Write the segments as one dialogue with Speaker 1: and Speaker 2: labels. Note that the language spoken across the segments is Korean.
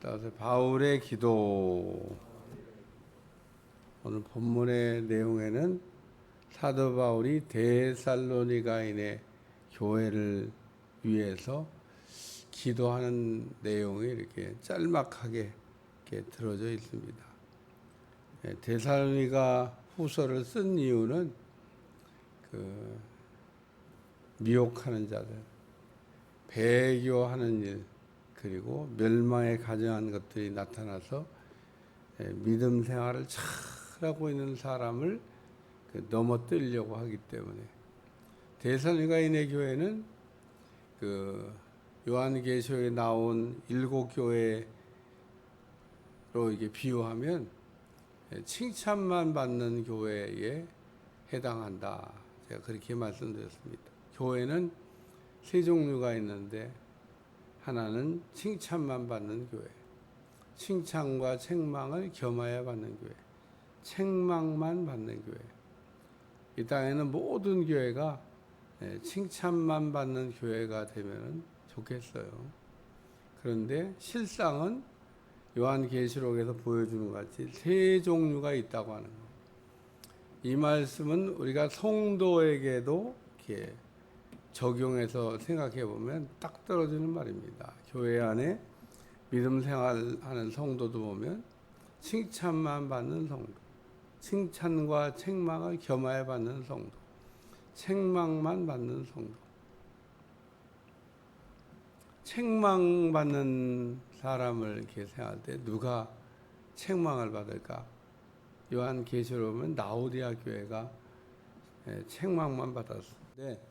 Speaker 1: 따라서 바울의 기도. 오늘 본문의 내용에는 사도 바울이 데살로니가인의 교회를 위해서 기도하는 내용이 이렇게 짤막하게 이렇게 들어져 있습니다. 데살로니가 후서를 쓴 이유는 미혹하는 자들, 배교하는 일, 그리고 멸망에 가정한 것들이 나타나서 믿음 생활을 잘하고 있는 사람을 넘어뜨리려고 하기 때문에, 데살로니가인의 교회는 요한계시록에 나온 7교회로 이게 비유하면 칭찬만 받는 교회에 해당한다. 제가 그렇게 말씀드렸습니다. 교회는 세 종류가 있는데, 하나는 칭찬만 받는 교회, 칭찬과 책망을 겸하여 받는 교회, 책망만 받는 교회. 이 땅에는 모든 교회가 칭찬만 받는 교회가 되면 좋겠어요. 그런데 실상은 요한계시록에서 보여주는 것 같이 세 종류가 있다고 하는 거예요. 이 말씀은 우리가 성도에게도 이렇게 적용해서 생각해 보면 딱 떨어지는 말입니다. 교회 안에 믿음 생활하는 성도도 보면 칭찬만 받는 성도, 칭찬과 책망을 겸하여 받는 성도, 책망만 받는 성도. 책망받는 사람을 이렇게 생각할 때 누가 책망을 받을까? 요한계시록에 보면 라오디아 교회가 책망만 받았는데,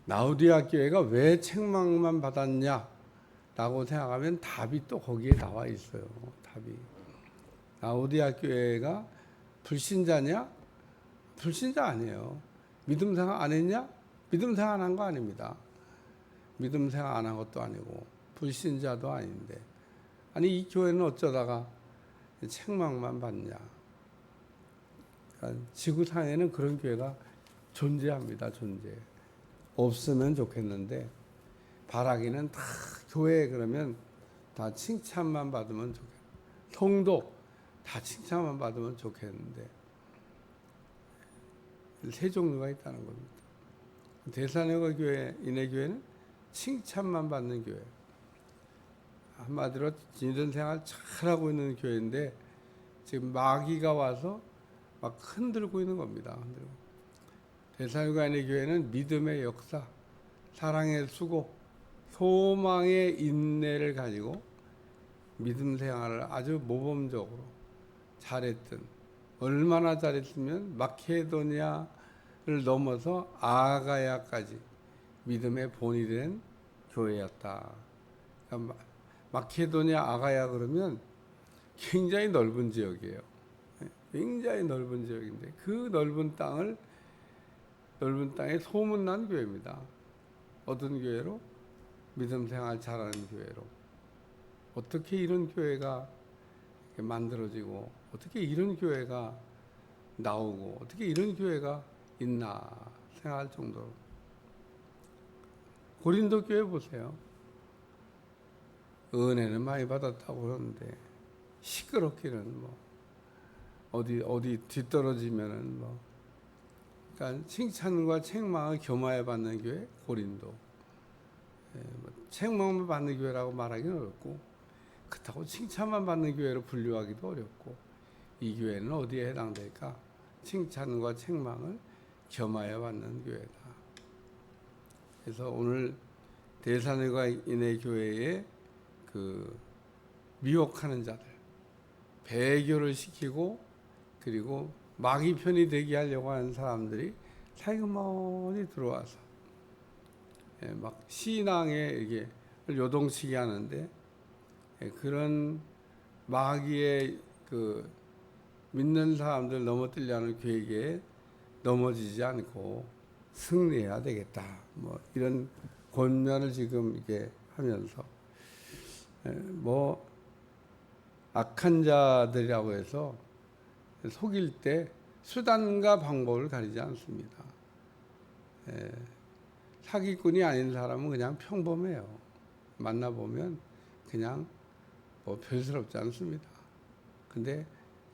Speaker 1: 라오디아 교회가 왜 책망만 받았냐 라고 생각하면 답이 또 거기에 나와 있어요. 답이. 라오디아 교회가 불신자냐? 불신자 아니에요. 믿음 생활 안 했냐? 믿음 생활 안 한 거 아닙니다. 믿음 생활 안 한 것도 아니고 불신자도 아닌데, 아니 이 교회는 어쩌다가 책망만 받냐? 그러니까 지구상에는 그런 교회가 존재합니다. 존재. 없으면 좋겠는데, 바라기는 다 교회 그러면 다 칭찬만 받으면 좋겠는데, 성도 다 칭찬만 받으면 좋겠는데, 세 종류가 있다는 겁니다. 데살로니가 교회인의 교회는 칭찬만 받는 교회. 한마디로 믿음 생활 잘하고 있는 교회인데, 지금 마귀가 와서 막 흔들고 있는 겁니다. 흔들고. 데살로니가인의 교회는 믿음의 역사, 사랑의 수고, 소망의 인내를 가지고 믿음 생활을 아주 모범적으로 잘했던, 얼마나 잘했으면 마케도니아를 넘어서 아가야까지 믿음의 본이 된 교회였다. 그러니까 마케도니아 아가야 그러면 굉장히 넓은 지역이에요. 굉장히 넓은 지역인데, 그 넓은 땅에 소문난 교회입니다. 어떤 교회로? 믿음 생활 잘하는 교회로. 어떻게 이런 교회가 만들어지고, 어떻게 이런 교회가 나오고, 어떻게 이런 교회가 있나 생각할 정도로. 고린도 교회 보세요. 은혜는 많이 받았다고 그러는데 시끄럽기는 뭐 어디 뒤떨어지면은 뭐. 그러니까 칭찬과 책망을 겸하여 받는 교회 고린도. 책망만 받는 교회라고 말하기는 어렵고, 그렇다고 칭찬만 받는 교회로 분류하기도 어렵고, 이 교회는 어디에 해당될까? 칭찬과 책망을 겸하여 받는 교회다. 그래서 오늘 데살로니가인의 교회에 미혹하는 자들, 배교를 시키고 그리고 마귀 편이 되게 하려고 하는 사람들이 살그머니 들어와서 막 신앙에 이게 요동치게 하는데, 그런 마귀의 믿는 사람들 넘어뜨리려는 계획에 넘어지지 않고 승리해야 되겠다. 뭐 이런 권면을 지금 이게 하면서, 뭐 악한 자들이라고 해서 속일 때 수단과 방법을 가리지 않습니다. 사기꾼이 아닌 사람은 그냥 평범해요. 만나보면 그냥 뭐 별스럽지 않습니다. 근데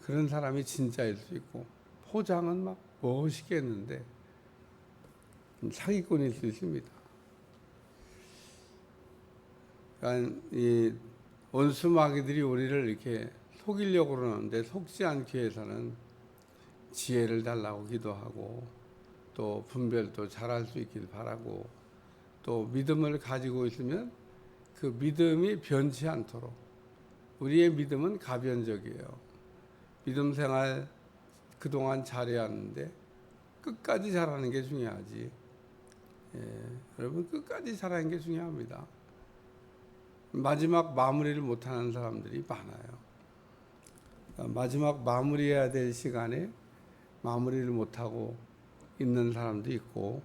Speaker 1: 그런 사람이 진짜일 수 있고 포장은 막 멋있게 했는데 사기꾼일 수 있습니다. 그러니까 이 원수 마귀들이 우리를 이렇게 속이려고 그러는데 속지 않기 위해서는 지혜를 달라고 기도하고 또 분별도 잘할 수 있길 바라고 또 믿음을 가지고 있으면 그 믿음이 변치 않도록 우리의 믿음은 가변적이에요. 믿음 생활 그동안 잘해왔는데 끝까지 잘하는 게 중요하지. 여러분 끝까지 잘하는 게 중요합니다. 마지막 마무리를 못하는 사람들이 많아요. 마지막 마무리해야 될 시간에 마무리를 못하고 있는 사람도 있고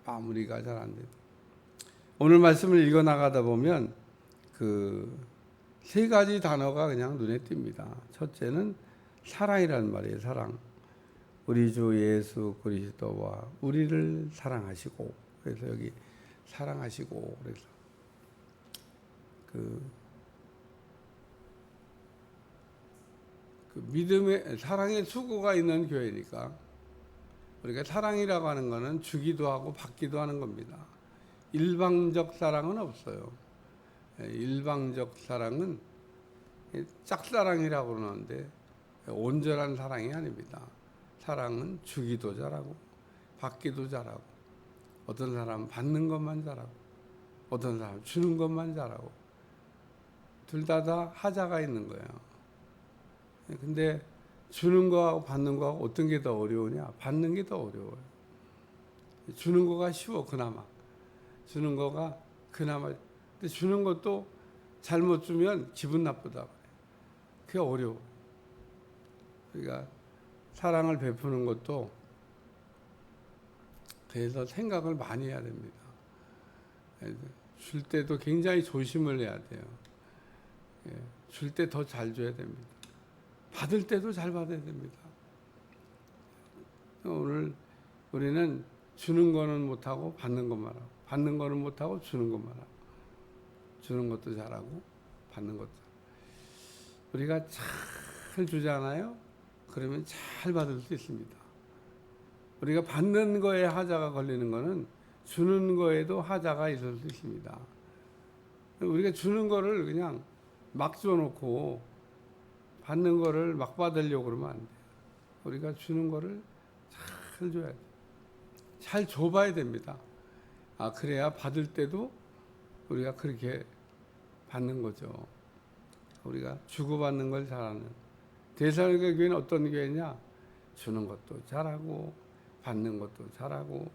Speaker 1: 마무리가 잘 안 돼요. 오늘 말씀을 읽어 나가다 보면 그 세 가지 단어가 그냥 눈에 띕니다. 첫째는 사랑이라는 말이에요. 사랑. 우리 주 예수 그리스도와 우리를 사랑하시고, 그래서 여기 사랑하시고, 그래서 그 믿음의 사랑의 수고가 있는 교회니까 우리가 사랑이라고 하는 것은 주기도 하고 받기도 하는 겁니다. 일방적 사랑은 없어요. 일방적 사랑은 짝사랑이라고 그러는데 온전한 사랑이 아닙니다. 사랑은 주기도 잘하고 받기도 잘하고 어떤 사람은 받는 것만 잘하고 어떤 사람은 주는 것만 잘하고 둘 다 하자가 있는 거예요. 근데 주는 거하고 받는 거하고 어떤 게 더 어려우냐? 받는 게 더 어려워요. 주는 거가 쉬워 그나마. 주는 거가 그나마. 근데 주는 것도 잘못 주면 기분 나쁘다. 그게 어려워. 그러니까 사랑을 베푸는 것도 그래서 생각을 많이 해야 됩니다. 줄 때도 굉장히 조심을 해야 돼요. 줄 때 더 잘 줘야 됩니다. 받을 때도 잘 받아야 됩니다. 오늘 우리는 주는 거는 못하고 받는 것만 하고 받는 거는 못하고 주는 것만 하고 주는 것도 잘하고 받는 것도 우리가 잘 주잖아요. 그러면 잘 받을 수 있습니다. 우리가 받는 거에 하자가 걸리는 거는 주는 거에도 하자가 있을 수 있습니다. 우리가 주는 거를 그냥 막 줘놓고 받는 거를 막 받으려고 그러면 안 돼요. 우리가 주는 거를 잘 줘야 돼요. 잘 줘봐야 됩니다. 그래야 받을 때도 우리가 그렇게 받는 거죠. 우리가 주고받는 걸 잘하는. 데살로니가 교회는 어떤 교회냐? 주는 것도 잘하고 받는 것도 잘하고.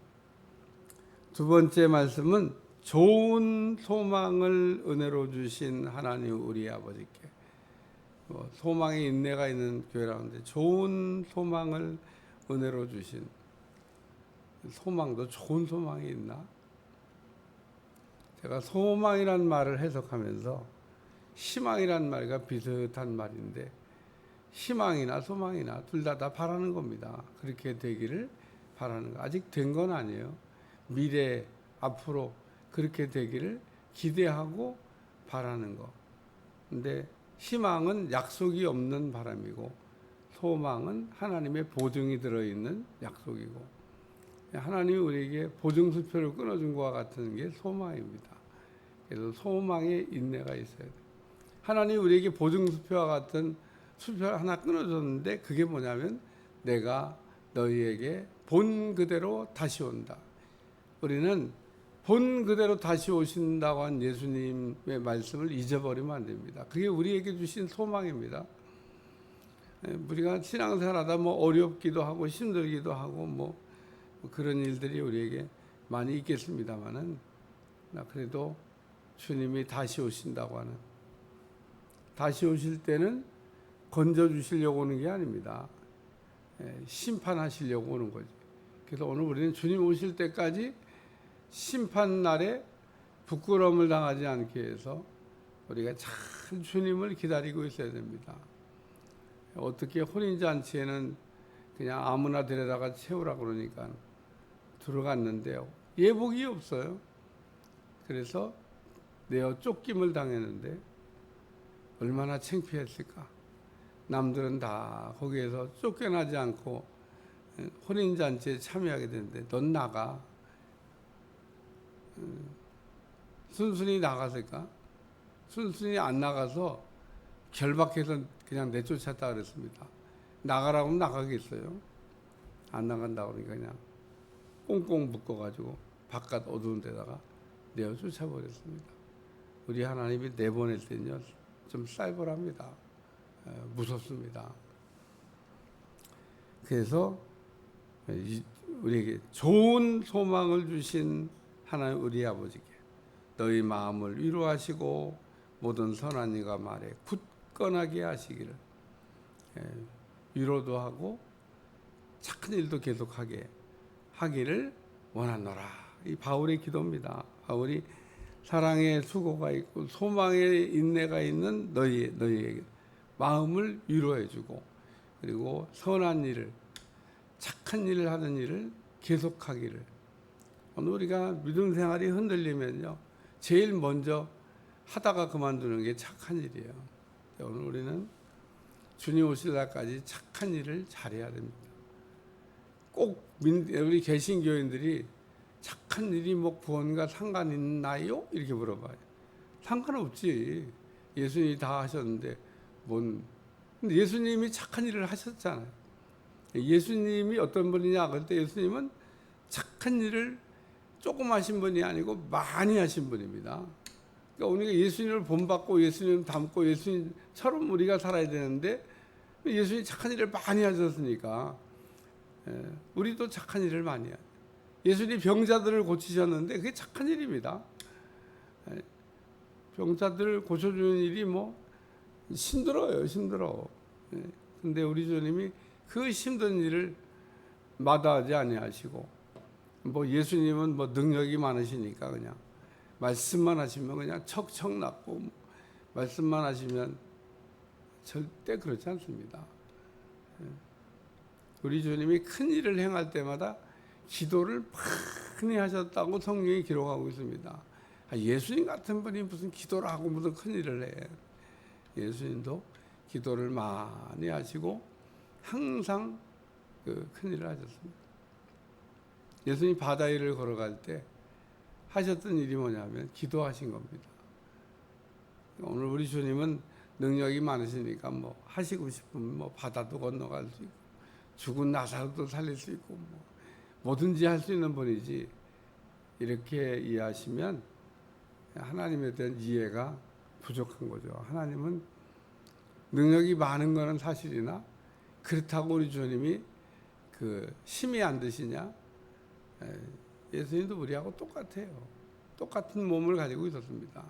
Speaker 1: 두 번째 말씀은 좋은 소망을 은혜로 주신 하나님 우리 아버지께. 소망의 인내가 있는 교회라는데 좋은 소망을 은혜로 주신. 소망도 좋은 소망이 있나? 제가 소망이란 말을 해석하면서 희망이란 말과 비슷한 말인데 희망이나 소망이나 둘 다 바라는 겁니다. 그렇게 되기를 바라는 거. 아직 된 건 아니에요. 미래 앞으로 그렇게 되기를 기대하고 바라는 거. 근데 희망은 약속이 없는 바람이고 소망은 하나님의 보증이 들어있는 약속이고 하나님이 우리에게 보증수표를 끊어준 것과 같은 게 소망입니다. 그래서 소망에 인내가 있어야 돼요. 하나님이 우리에게 보증수표와 같은 수표를 하나 끊어줬는데 그게 뭐냐면 내가 너희에게 본 그대로 다시 온다. 우리는 본 그대로 다시 오신다고 한 예수님의 말씀을 잊어버리면 안 됩니다. 그게 우리에게 주신 소망입니다. 우리가 신앙생활하다 뭐 어렵기도 하고 힘들기도 하고 뭐 그런 일들이 우리에게 많이 있겠습니다만은 그래도 주님이 다시 오신다고 하는 다시 오실 때는 건져 주시려고 오는 게 아닙니다. 심판하시려고 오는 거지. 그래서 오늘 우리는 주님 오실 때까지 심판 날에 부끄러움을 당하지 않게 해서 우리가 잘 주님을 기다리고 있어야 됩니다. 어떻게 혼인잔치에는 그냥 아무나 데려다가 채우라 그러니까 들어갔는데요. 예복이 없어요. 그래서 내어 쫓김을 당했는데 얼마나 창피했을까. 남들은 다 거기에서 쫓겨나지 않고 혼인잔치에 참여하게 되는데 넌 나가. 순순히 나갔을까? 순순히 안 나가서 결박해서 그냥 내쫓았다 그랬습니다. 나가라고 하면 나가겠어요? 안 나간다고 그러니까 그냥 꽁꽁 묶어가지고 바깥 어두운 데다가 내어 쫓아버렸습니다. 우리 하나님이 내보낼 때는요 좀 쌀벌합니다. 무섭습니다. 그래서 우리에게 좋은 소망을 주신 하나님 우리 아버지께 너희 마음을 위로하시고 모든 선한 이가 말에 굳건하게 하시기를, 위로도 하고 착한 일도 계속하게 하기를 원하노라. 이 바울의 기도입니다. 바울이 사랑의 수고가 있고 소망의 인내가 있는 너희에게 마음을 위로해주고 그리고 선한 일을 착한 일을 하는 일을 계속하기를. 오늘 우리가 믿음 생활이 흔들리면요 제일 먼저 하다가 그만두는 게 착한 일이에요. 오늘 우리는 주님 오실 날까지 착한 일을 잘해야 됩니다. 꼭 우리 개신교인들이 착한 일이 뭐 구원과 상관 있나요? 이렇게 물어봐요. 상관없지. 예수님이 다 하셨는데 근데 예수님이 착한 일을 하셨잖아요. 예수님이 어떤 분이냐 그럴 때 예수님은 착한 일을 조금 하신 분이 아니고 많이 하신 분입니다. 그러니까 우리가 예수님을 본받고 예수님 닮고 예수님처럼 우리가 살아야 되는데 예수님이 착한 일을 많이 하셨으니까 우리도 착한 일을 많이 해요. 예수님이 병자들을 고치셨는데 그게 착한 일입니다. 병자들을 고쳐주는 일이 힘들어. 근데 우리 주님이 그 힘든 일을 마다하지 아니하시고 예수님은 능력이 많으시니까 그냥 말씀만 하시면 그냥 척척 낫고 말씀만 하시면 절대 그렇지 않습니다. 우리 주님이 큰 일을 행할 때마다 기도를 많이 하셨다고 성경이 기록하고 있습니다. 예수님 같은 분이 무슨 기도를 하고 무슨 큰 일을 해. 예수님도 기도를 많이 하시고 항상 큰 일을 하셨습니다. 예수님 바다 위를 걸어갈 때 하셨던 일이 뭐냐면 기도하신 겁니다. 오늘 우리 주님은 능력이 많으시니까 하시고 싶으면 바다도 건너갈 수 있고 죽은 나사로도 살릴 수 있고 뭐든지 할 수 있는 분이지. 이렇게 이해하시면 하나님에 대한 이해가 부족한 거죠. 하나님은 능력이 많은 거는 사실이나 그렇다고 우리 주님이 힘이 안 드시냐? 예수님도 우리하고 똑같아요. 똑같은 몸을 가지고 있었습니다.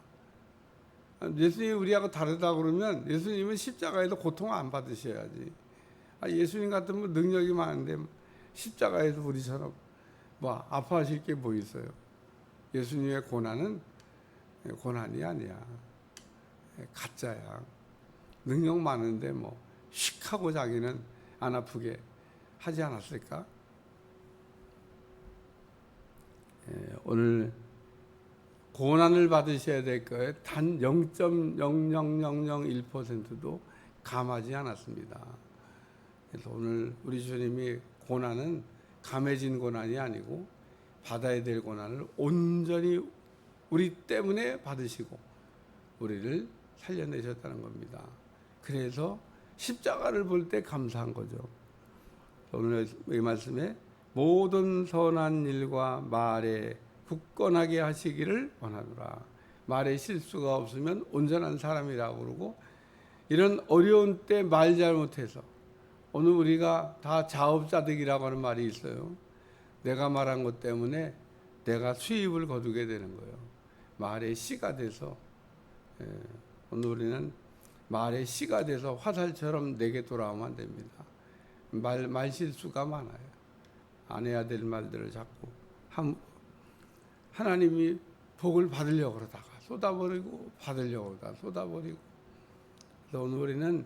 Speaker 1: 예수님이 우리하고 다르다 그러면 예수님은 십자가에서 고통 안 받으셔야지. 예수님 같은 분 능력이 많은데 십자가에서 우리처럼 아파하실 게 뭐 있어요? 예수님의 고난은 고난이 아니야. 가짜야. 능력 많은데 휙 하고 자기는 안 아프게 하지 않았을까? 오늘 고난을 받으셔야 될 거예요. 단 0.00001%도 감하지 않았습니다. 그래서 오늘 우리 주님이 고난은 감해진 고난이 아니고 받아야 될 고난을 온전히 우리 때문에 받으시고 우리를 살려내셨다는 겁니다. 그래서 십자가를 볼 때 감사한 거죠. 오늘 이 말씀에 모든 선한 일과 말에 굳건하게 하시기를 원하노라. 말에 실수가 없으면 온전한 사람이라고 그러고, 이런 어려운 때 말 잘못해서, 오늘 우리가 다 자업자득이라고 하는 말이 있어요. 내가 말한 것 때문에 내가 수입을 거두게 되는 거예요. 말에 씨가 돼서, 오늘 우리는 말에 씨가 돼서 화살처럼 내게 돌아오면 안 됩니다. 말 실수가 많아요. 안 해야 될 말들을 자꾸 하나님이 복을 받으려고 그러다가 쏟아버리고 받으려고 그러다가 쏟아버리고. 그래서 오늘 우리는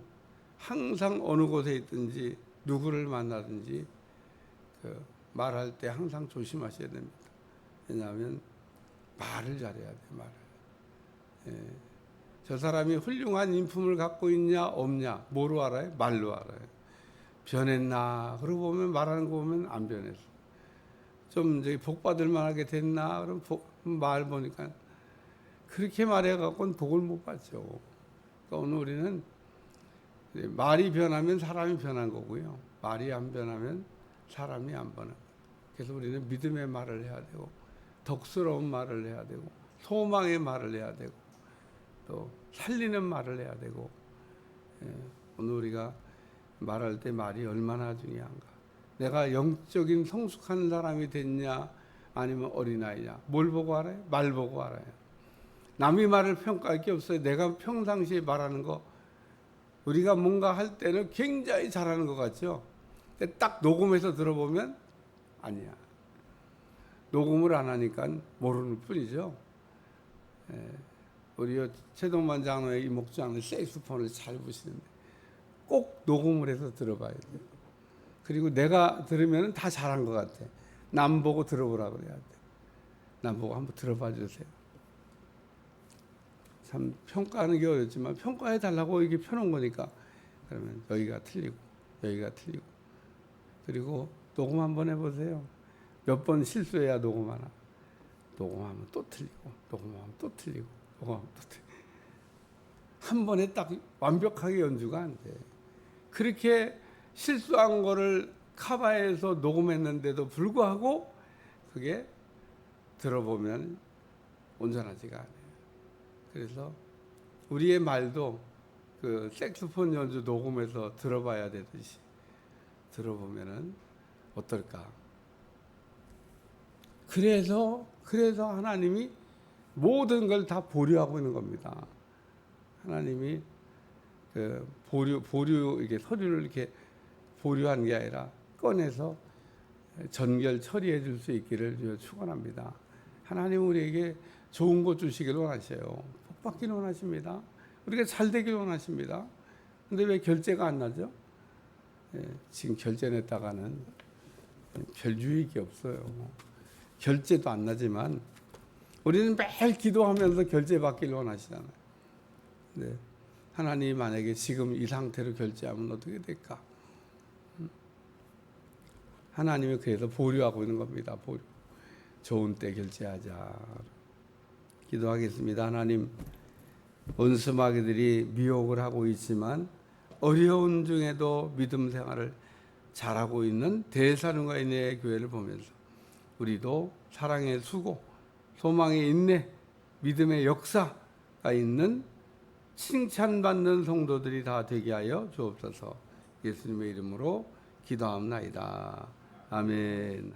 Speaker 1: 항상 어느 곳에 있든지 누구를 만나든지 말할 때 항상 조심하셔야 됩니다. 왜냐하면 말을 잘해야 돼요. 말을. 저 사람이 훌륭한 인품을 갖고 있냐 없냐 뭐로 알아요? 말로 알아요. 변했나? 그러고 보면 말하는 거 보면 안 변했어. 좀 이제 복 받을 만하게 됐나? 그럼 말 보니까 그렇게 말해 갖고는 복을 못 받죠. 그러니까 오늘 우리는 말이 변하면 사람이 변한 거고요. 말이 안 변하면 사람이 안 변한 거예요. 그래서 우리는 믿음의 말을 해야 되고 덕스러운 말을 해야 되고 소망의 말을 해야 되고 또 살리는 말을 해야 되고 오늘 우리가 말할 때 말이 얼마나 중요한가. 내가 영적인 성숙한 사람이 됐냐 아니면 어린아이냐 뭘 보고 알아요? 말 보고 알아요. 남의 말을 평가할 게 없어요. 내가 평상시에 말하는 거 우리가 뭔가 할 때는 굉장히 잘하는 것 같죠. 근데 딱 녹음해서 들어보면 아니야. 녹음을 안 하니까 모르는 뿐이죠. 우리 최동만 장로의 이목주 장로 색소폰을 잘 부시는데 꼭 녹음을 해서 들어봐야 돼요. 그리고 내가 들으면 다 잘한 것 같아. 남 보고 들어보라고 그래야 돼. 남 보고 한번 들어봐 주세요. 참 평가하는 게 어렵지만 평가해 달라고 이게 펴놓은 거니까 그러면 여기가 틀리고 여기가 틀리고 그리고 녹음 한번 해보세요. 몇 번 실수해야 녹음하나. 녹음하면 또 틀리고 녹음하면 또 틀리고 녹음하면 또 틀리고 한 번에 딱 완벽하게 연주가 안 돼. 그렇게 실수한 거를 카바에서 녹음했는데도 불구하고 그게 들어보면 온전하지가 않아요. 그래서 우리의 말도 그 색소폰 연주 녹음해서 들어봐야 되듯이 들어보면은 어떨까? 그래서 하나님이 모든 걸 다 보류하고 있는 겁니다. 하나님이 그 보류 이게 서류를 이렇게 보류한 게 아니라 꺼내서 전결 처리해 줄 수 있기를 축원합니다. 하나님 우리에게 좋은 것 주시길 원하셔요. 복 받기를 원하십니다. 우리가 잘 되길 원하십니다. 근데 왜 결제가 안 나죠? 지금 결제 냈다가는 별 유익이 없어요. 결제도 안 나지만 우리는 매일 기도하면서 결제 받기를 원하시잖아요. 네. 하나님이 만약에 지금 이 상태로 결제하면 어떻게 될까? 하나님이 그래서 보류하고 있는 겁니다. 보류. 좋은 때 결제하자. 기도하겠습니다. 하나님, 원수마귀들이 미혹을 하고 있지만 어려운 중에도 믿음 생활을 잘하고 있는 대사령과인의 교회를 보면서 우리도 사랑의 수고, 소망의 인내, 믿음의 역사가 있는 칭찬받는 성도들이 다 되게 하여 주옵소서. 예수님의 이름으로 기도합나이다. 아멘.